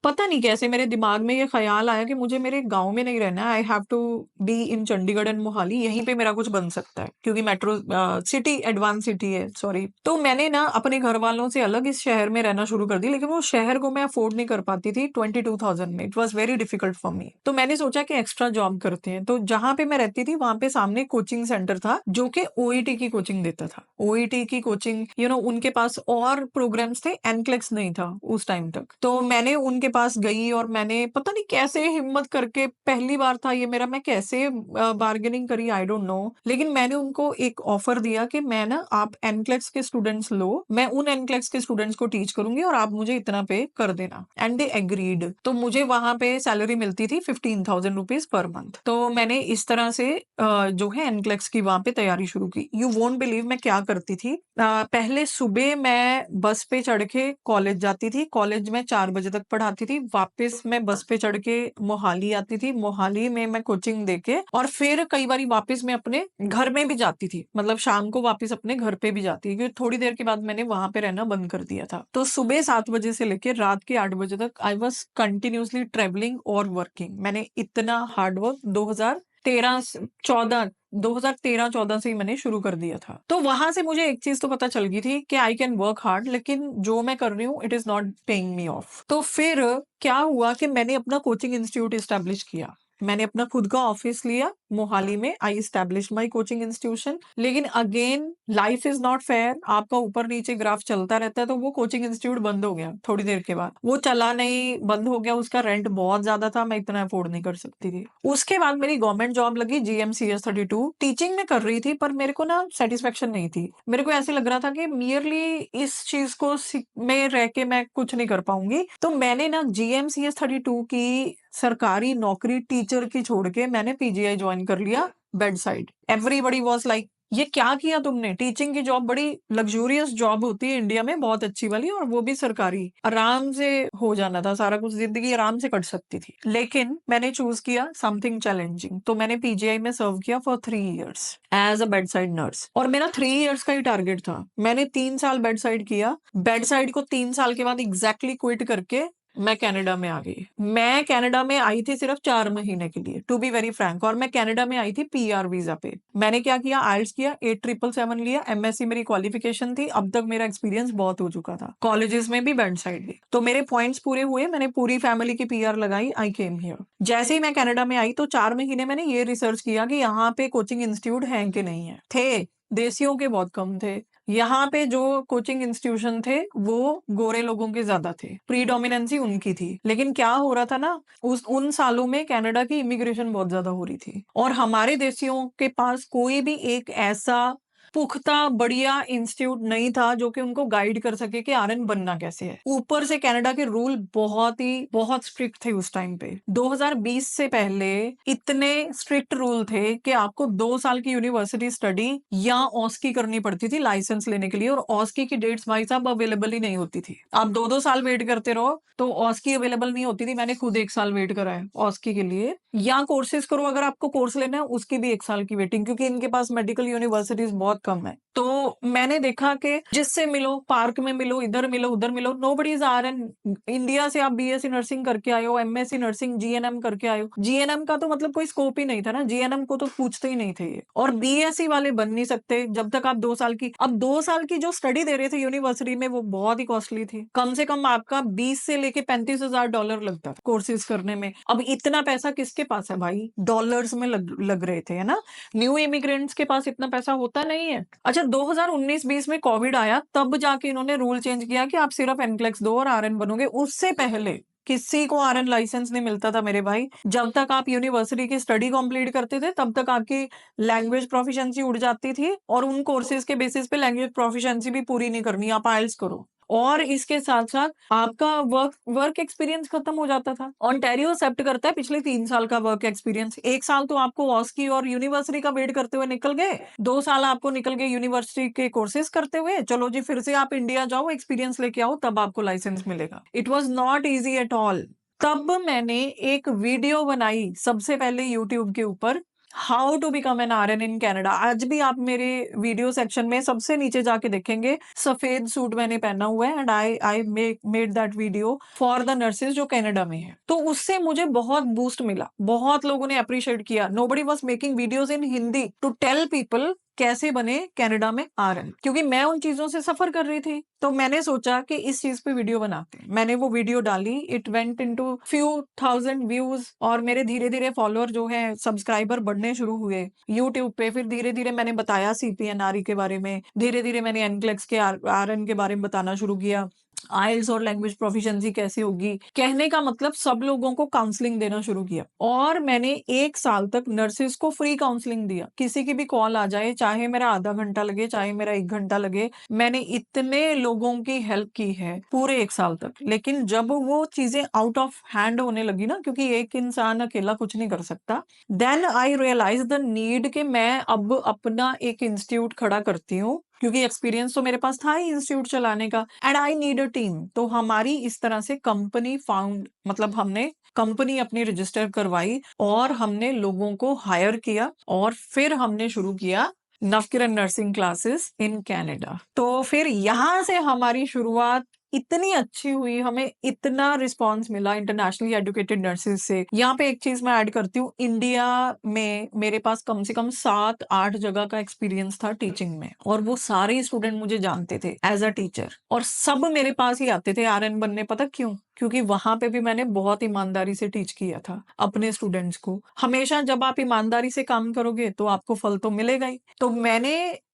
पता नहीं कैसे मेरे दिमाग में ये ख्याल आया कि मुझे मेरे गांव में नहीं रहना, I have to be in Chandigarh and Mohali, यहीं पे मेरा कुछ बन सकता है, क्योंकि मेट्रो सिटी एडवांस सिटी है, सॉरी। तो मैंने ना अपने घर वालों से अलग इस शहर में रहना शुरू कर दी, लेकिन वो शहर को मैं अफोर्ड नहीं कर पाती थी 22,000 में, it was very difficult for me. तो मैंने सोचा कि एक्स्ट्रा जॉब करते हैं। तो जहां पे मैं रहती थी, वहां पे सामने कोचिंग सेंटर था, जो कि ओईटी की कोचिंग देता था। ओईटी की कोचिंग, उनके पास और प्रोग्राम्स थे, एनक्लेक्स नहीं था उस टाइम तक। तो मैंने उनके पास गई, और मैंने पता नहीं कैसे हिम्मत करके, पहली बार था ये मेरा, मैं कैसे बार्गेनिंग करी, आई डोंट नो, लेकिन मैंने उनको एक ऑफर दिया कि मैं ना, आप एनक्लेक्स के स्टूडेंट्स लो, मैं उन एनक्लेक्स के स्टूडेंट्स को टीच करूंगी, और आप मुझे इतना पे कर देना। And they agreed. तो मुझे वहां पे सैलरी मिलती थी 15,000 रुपीज पर मंथ। तो मैंने इस तरह से जो है एनक्लेक्स की वहां पे तैयारी शुरू की। यू वोंट बिलीव मैं क्या करती थी, पहले सुबह मैं बस पे चढ़ के कॉलेज जाती थी, कॉलेज में 4 बजे तक पढ़ाती थी, वापस मैं बस पे चढ़ के मोहाली आती थी, मोहाली में मैं कोचिंग देके और फिर कई बारी वापस मैं अपने घर में भी जाती थी, मतलब शाम को वापस अपने घर पे भी जाती थी, क्योंकि थोड़ी देर के बाद मैंने वहां पे रहना बंद कर दिया था। तो सुबह 7 बजे से लेके रात के 8 बजे तक आई वॉज कंटिन्यूसली ट्रेवलिंग और वर्किंग। मैंने इतना हार्डवर्क 2013-14 से ही मैंने शुरू कर दिया था। तो वहां से मुझे एक चीज तो पता चल गई थी कि आई कैन वर्क हार्ड, लेकिन जो मैं कर रही हूँ it is not paying me of. तो फिर क्या हुआ कि मैंने अपना कोचिंग इंस्टीट्यूट एस्टेब्लिश किया, मैंने अपना खुद का ऑफिस लिया मोहाली में, आई एस्टैब्लिश माई कोचिंग इंस्टीट्यूशन। लेकिन again life is not fair, आपका ऊपर नीचे ग्राफ चलता रहता है, तो वो कोचिंग इंस्टीट्यूट बंद हो गया थोड़ी देर के बाद, वो चला नहीं, बंद हो गया, उसका रेंट बहुत ज्यादा था, मैं इतना अफोर्ड नहीं कर सकती थी। उसके बाद मेरी गवर्नमेंट जॉब लगी GMCS 32, टीचिंग में कर रही थी, पर मेरे को ना सेटिस्फेक्शन नहीं थी। मेरे को ऐसे लग रहा था कि मियरली इस चीज को में रह के मैं कुछ नहीं कर पाऊंगी। तो मैंने ना GMCS 32 की सरकारी नौकरी टीचर की छोड़ के मैंने PGI ज्वाइन कर लिया bed side. Everybody was like, ये क्या किया तुमने? टीचिंग की जॉब बड़ी लग्जूरियस जॉब होती है इंडिया में, बहुत अच्छी वाली, और वो भी सरकारी, आराम से हो जाना था सारा कुछ, जिंदगी आराम से कट सकती थी। लेकिन मैंने चूज किया समथिंग चैलेंजिंग, तो मैंने PGI में सर्व किया for 3 years as a bedside nurse, और मेरा 3 इयर्स का ही टारगेट था। मैंने 3 साल बेड साइड किया, बेड साइड को 3 साल के बाद एग्जैक्टली क्विट करके मैं कनाडा में आ गई। मैं कनाडा में आई थी सिर्फ 4 महीने के लिए, टू बी वेरी फ्रैंक, और मैं कनाडा में आई थी PR वीजा पे। मैंने क्या किया, आइल्स किया, 8777 लिया, MSc मेरी क्वालिफिकेशन थी, अब तक मेरा एक्सपीरियंस बहुत हो चुका था, कॉलेजेस में भी बेड साइड भी, तो मेरे पॉइंट्स पूरे हुए, मैंने पूरी फैमिली की PR लगाई, आई केम हियर। जैसे ही मैं कनाडा में आई तो 4 महीने मैंने ये रिसर्च किया कि यहाँ पे कोचिंग इंस्टीट्यूट हैं कि नहीं है। थे, देसियों के बहुत कम थे। यहाँ पे जो कोचिंग इंस्टीट्यूशन थे वो गोरे लोगों के ज्यादा थे, प्रीडोमिनेंसी उनकी थी। लेकिन क्या हो रहा था ना, उन सालों में कनाडा की इमिग्रेशन बहुत ज्यादा हो रही थी, और हमारे देशियों के पास कोई भी एक ऐसा पुख्ता बढ़िया इंस्टीट्यूट नहीं था जो कि उनको गाइड कर सके कि RN बनना कैसे है। ऊपर से कनाडा के रूल बहुत स्ट्रिक्ट थे उस टाइम पे। 2020 से पहले इतने स्ट्रिक्ट रूल थे कि आपको 2 साल की यूनिवर्सिटी स्टडी या ऑस्की करनी पड़ती थी लाइसेंस लेने के लिए, और ऑस्की की डेट्स भाई साहब अवेलेबल ही नहीं होती थी। आप 2-2 साल वेट करते रहो तो ऑस्की अवेलेबल नहीं होती थी। मैंने खुद 1 साल वेट करा है ऑस्की के लिए। या कोर्सेज करो, अगर आपको कोर्स लेना है उसकी भी 1 साल की वेटिंग, क्योंकि इनके पास मेडिकल यूनिवर्सिटीज बहुत कम है। तो मैंने देखा कि जिससे मिलो, पार्क में मिलो, इधर मिलो, उधर मिलो, नोबडी इज RN। इंडिया से आप BSc नर्सिंग करके आए हो, MSc नर्सिंग, GNM करके आए हो, GNM का तो मतलब कोई स्कोप ही नहीं था ना, GNM को तो पूछते ही नहीं थे ये। और BSc वाले बन नहीं सकते जब तक आप 2 साल की, अब 2 साल की जो स्टडी दे रहे थे यूनिवर्सिटी में वो बहुत ही कॉस्टली थी। कम से कम आपका 20 से लेके $35,000 लगता था कोर्सेज करने में। अब इतना पैसा किसके पास है भाई? डॉलर्स में लग रहे थे, है ना। न्यू इमिग्रेंट्स के पास इतना पैसा होता नहीं है। अच्छा, 2019-20 में कोविड आया, तब जाके इन्होंने रूल चेंज किया कि आप सिर्फ NCLEX दो और RN बनोगे। उससे पहले किसी को RN लाइसेंस नहीं मिलता था मेरे भाई। जब तक आप यूनिवर्सिटी की स्टडी कंप्लीट करते थे तब तक आपकी लैंग्वेज प्रोफिशिएंसी उड़ जाती थी, और उन कोर्सेज के बेसिस पे लैंग्वेज प्रोफिशिएंसी भी पूरी नहीं करनी, आप IELTS करो, और इसके साथ साथ आपका वर्क एक्सपीरियंस खत्म हो जाता था। ऑन्टेरियो एक्सेप्ट करता है पिछले 3 साल का वर्क एक्सपीरियंस। 1 साल तो आपको ऑस्की और यूनिवर्सिटी का वेट करते हुए निकल गए, 2 साल आपको निकल गए यूनिवर्सिटी के कोर्सेज करते हुए। चलो जी, फिर से आप इंडिया जाओ, एक्सपीरियंस लेके आओ, तब आपको लाइसेंस मिलेगा। It was not easy at all. तब मैंने एक वीडियो बनाई सबसे पहले यूट्यूब के ऊपर, how to become an RN in Canada. आज भी आप मेरे वीडियो सेक्शन में सबसे नीचे जाके देखेंगे, सफेद सूट मैंने पहना हुआ है, and I made that video for the nurses जो कनाडा में है। तो उससे मुझे बहुत बूस्ट मिला, बहुत लोगों ने अप्रिशिएट किया। Nobody was making videos in Hindi to tell people कैसे बने कनाडा में RN, क्योंकि मैं उन चीजों से सफर कर रही थी। तो मैंने सोचा कि इस चीज पे वीडियो बनाते हैं। मैंने वो वीडियो डाली, it went into few thousand views, और मेरे धीरे धीरे फॉलोअर जो है, सब्सक्राइबर बढ़ने शुरू हुए यूट्यूब पे। फिर धीरे धीरे मैंने बताया CPNRE के बारे में, धीरे धीरे मैंने NCLEX के RN के बारे में बताना शुरू किया, IELTS और लैंग्वेज प्रोफिशिएंसी कैसे होगी। कहने का मतलब सब लोगों को काउंसलिंग देना शुरू किया, और मैंने 1 साल तक नर्सेज को फ्री काउंसलिंग दिया। किसी की भी कॉल आ जाए, चाहे मेरा आधा घंटा लगे, चाहे मेरा 1 घंटा लगे, मैंने इतने लोगों की हेल्प की है पूरे 1 साल तक। लेकिन जब वो चीजें आउट ऑफ हैंड होने लगी ना, क्योंकि एक इंसान अकेला कुछ नहीं कर सकता, then I realise the need कि मैं अब अपना एक इंस्टीट्यूट खड़ा करती हूँ क्योंकि एक्सपीरियंस तो मेरे पास था ही इंस्टीट्यूट चलाने का, and I need a team. तो हमारी इस तरह से कंपनी फाउंड, मतलब हमने कंपनी अपनी रजिस्टर करवाई और हमने लोगों को हायर किया और फिर हमने शुरू किया Navkiran nursing classes in Canada. तो फिर यहाँ से हमारी शुरुआत इतनी अच्छी हुई, हमें इतना रिस्पांस मिला इंटरनेशनली एजुकेटेड नर्सेज से। यहाँ पे एक चीज मैं ऐड करती हूँ, इंडिया में मेरे पास कम से कम 7-8 जगह का एक्सपीरियंस था टीचिंग में, और वो सारे स्टूडेंट मुझे जानते थे एज अ टीचर, और सब मेरे पास ही आते थे आरएन बनने। पता क्यों? क्योंकि वहां पे भी मैंने बहुत ईमानदारी से टीच किया था अपने स्टूडेंट्स को। हमेशा जब आप ईमानदारी से काम करोगे तो आपको फल तो मिलेगा ही। तो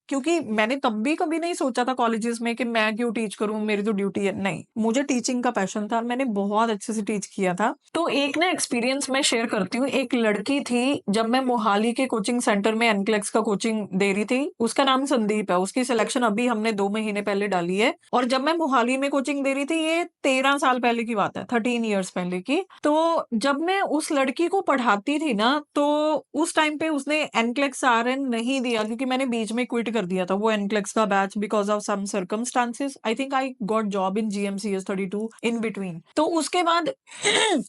क्योंकि मैंने तब भी कभी नहीं सोचा था कॉलेजेस में कि मैं क्यों टीच करूं, मेरी तो ड्यूटी है, नहीं, मुझे टीचिंग का पैशन था और मैंने बहुत अच्छे से टीच किया था। तो एक ना एक्सपीरियंस मैं शेयर करती हूँ। एक लड़की थी, जब मैं मोहाली के कोचिंग सेंटर में एनक्लेक्स का कोचिंग दे रही थी, उसका नाम संदीप है, उसकी सिलेक्शन अभी हमने 2 महीने पहले डाली है। और जब मैं मोहाली में कोचिंग दे रही थी, ये 13 साल पहले की बात है, 13 ईयर्स पहले की। तो जब मैं उस लड़की को पढ़ाती थी ना, तो उस टाइम पे उसने एनक्लेक्स आरएन नहीं दिया, क्योंकि मैंने बीच में क्विट कर दिया था वो एनक्लेक्स का batch because of some circumstances. I think I got job in GMCS 32 in between. तो उसके बाद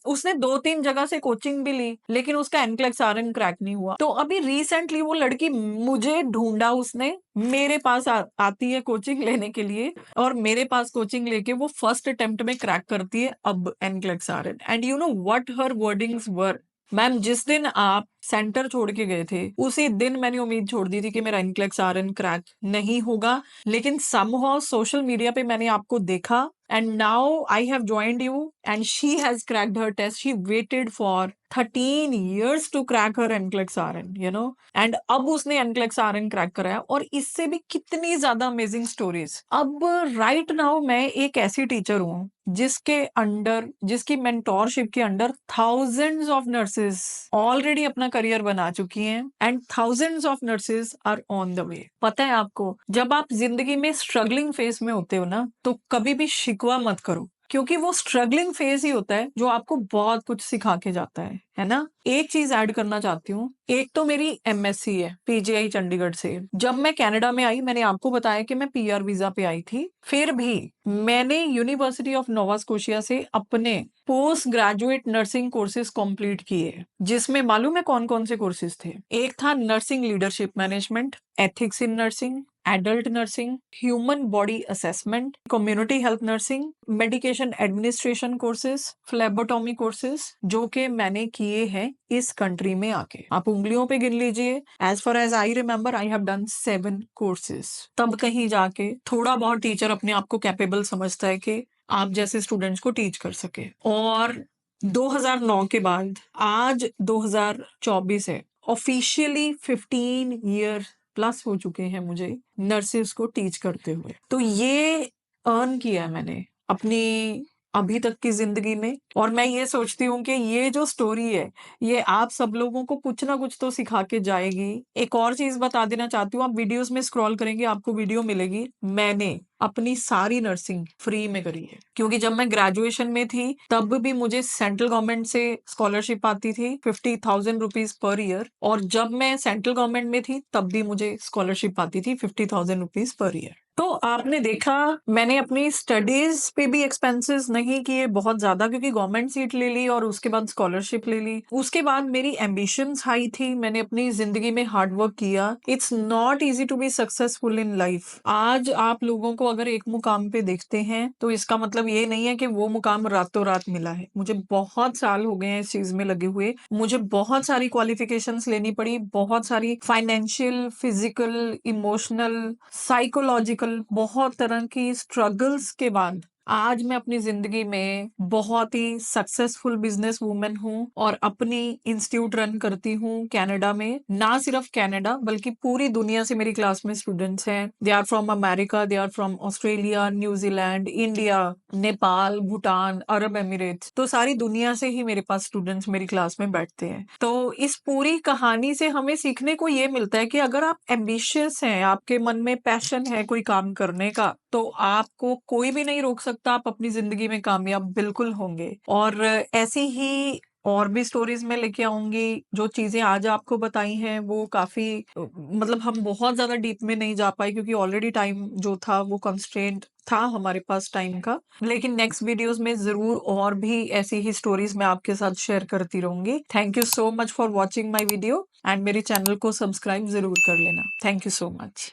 उसने 2-3 जगह से कोचिंग भी ली, लेकिन उसका एनक्लेक्स आरएन क्रैक नहीं हुआ। तो अभी रिसेंटली वो लड़की मुझे ढूंढा, उसने मेरे पास आती है कोचिंग लेने के लिए, और मेरे पास कोचिंग लेके वो फर्स्ट अटेम्प्ट में क्रैक करती है अब NCLEX RN. And you know what her wordings were, ma'am जिस दिन आप सेंटर छोड़ के गए थे, उसी दिन मैंने उम्मीद छोड़ दी थी कि मेरा एनक्लेक्स आरएन क्रैक नहीं होगा, लेकिन समहाउ सोशल मीडिया पे मैंने आपको देखा, and now I have joined you and she has cracked her test. She waited for 13 years to crack her NCLEX RN, you know, and अब उसने NCLEX RN क्रैक कराया, और इससे भी कितनी ज्यादा अमेजिंग स्टोरीज। अब राइट नाउ मैं एक ऐसी टीचर हूँ जिसके अंडर, जिसकी मेंटोरशिप के under thousands of nurses already अपना करियर बना चुकी हैं, and thousands of nurses are on the way. पता है आपको, जब आप जिंदगी में स्ट्रगलिंग फेस में होते हो ना, तो कभी भी शिकवा मत करो, क्योंकि वो स्ट्रगलिंग फेज ही होता है जो आपको बहुत कुछ सिखा के जाता है ना। एक चीज ऐड करना चाहती हूँ, एक तो मेरी एमएससी है पीजीआई चंडीगढ़ से। जब मैं कनाडा में आई, मैंने आपको बताया कि मैं पीआर वीजा पे आई थी, फिर भी मैंने यूनिवर्सिटी ऑफ नोवा स्कोशिया से अपने post graduate nursing courses complete किए, जिसमें मालूम है कौन कौन से कोर्सेज थे? एक था nursing leadership management, ethics in nursing, adult nursing, human body assessment, community health nursing, medication administration courses, phlebotomy courses, जो कि मैंने किए हैं इस कंट्री में आके। आप उंगलियों पे गिन लीजिए, as far as I remember I have done 7 courses. तब कहीं जाके थोड़ा बहुत टीचर अपने आप को कैपेबल समझता है कि आप जैसे स्टूडेंट्स को टीच कर सके। और 2009 के बाद आज 2024 है, ऑफिशियली 15 ईयर प्लस हो चुके हैं मुझे नर्सेस को टीच करते हुए। तो ये अर्न किया है मैंने अपनी अभी तक की जिंदगी में, और मैं ये सोचती हूँ कि ये जो स्टोरी है, ये आप सब लोगों को कुछ ना कुछ तो सिखा के जाएगी। एक और चीज बता देना चाहती हूँ, आप वीडियोस में स्क्रॉल करेंगे आपको वीडियो मिलेगी, मैंने अपनी सारी नर्सिंग फ्री में करी है, क्योंकि जब मैं ग्रेजुएशन में थी तब भी मुझे सेंट्रल गवर्नमेंट से स्कॉलरशिप आती थी 50,000 रुपीज पर ईयर, और जब मैं सेंट्रल गवर्नमेंट में थी तब भी मुझे स्कॉलरशिप आती थी 50,000 रुपीज पर ईयर। तो आपने देखा, मैंने अपनी स्टडीज पे भी एक्सपेंसेस नहीं किए बहुत ज्यादा, क्योंकि गवर्नमेंट सीट ले ली और उसके बाद स्कॉलरशिप ले ली। उसके बाद मेरी एम्बिशंस हाई थी, मैंने अपनी जिंदगी में हार्ड वर्क किया। It's not easy to be successful in life. आज आप लोगों को अगर एक मुकाम पे देखते हैं तो इसका मतलब ये नहीं है कि वो मुकाम रातों रात मिला है। मुझे बहुत साल हो गए हैं इस चीज में लगे हुए, मुझे बहुत सारी क्वालिफिकेशंस लेनी पड़ी, बहुत सारी फाइनेंशियल, फिजिकल, इमोशनल, साइकोलॉजिकल, बहुत तरह की स्ट्रगल्स के बाद आज मैं अपनी जिंदगी में बहुत ही सक्सेसफुल बिजनेस वूमेन हूँ, और अपनी इंस्टीट्यूट रन करती हूँ कनाडा में। ना सिर्फ कनाडा बल्कि पूरी दुनिया से मेरी क्लास में स्टूडेंट्स हैं। They are from America, they are from Australia, New Zealand, India, Nepal, Bhutan, Arab Emirates. तो सारी दुनिया से ही मेरे पास स्टूडेंट्स मेरी क्लास में बैठते हैं। तो इस पूरी कहानी से हमें सीखने को ये मिलता है कि अगर आप एम्बिशियस हैं, आपके मन में पैशन है कोई काम करने का, तो आपको कोई भी नहीं रोक सकता, आप अपनी जिंदगी में कामयाब बिल्कुल होंगे। और ऐसी ही और भी स्टोरीज़ मैं लेके आऊँगी। जो चीज़ें आज आपको बताई हैं वो काफ़ी मतलब हम बहुत ज़्यादा डीप में नहीं जा पाए क्योंकि ऑलरेडी टाइम जो था वो कंस्ट्रेंट था हमारे पास टाइम का। लेकिन नेक्स्ट वीडियोज़ में ज़रूर और भी ऐसी ही स्टोरीज़ मैं आपके साथ शेयर करती रहूँगी। Thank you so much for watching my video and मेरे चैनल को सब्सक्राइब ज़रूर कर लेना। Thank you so much.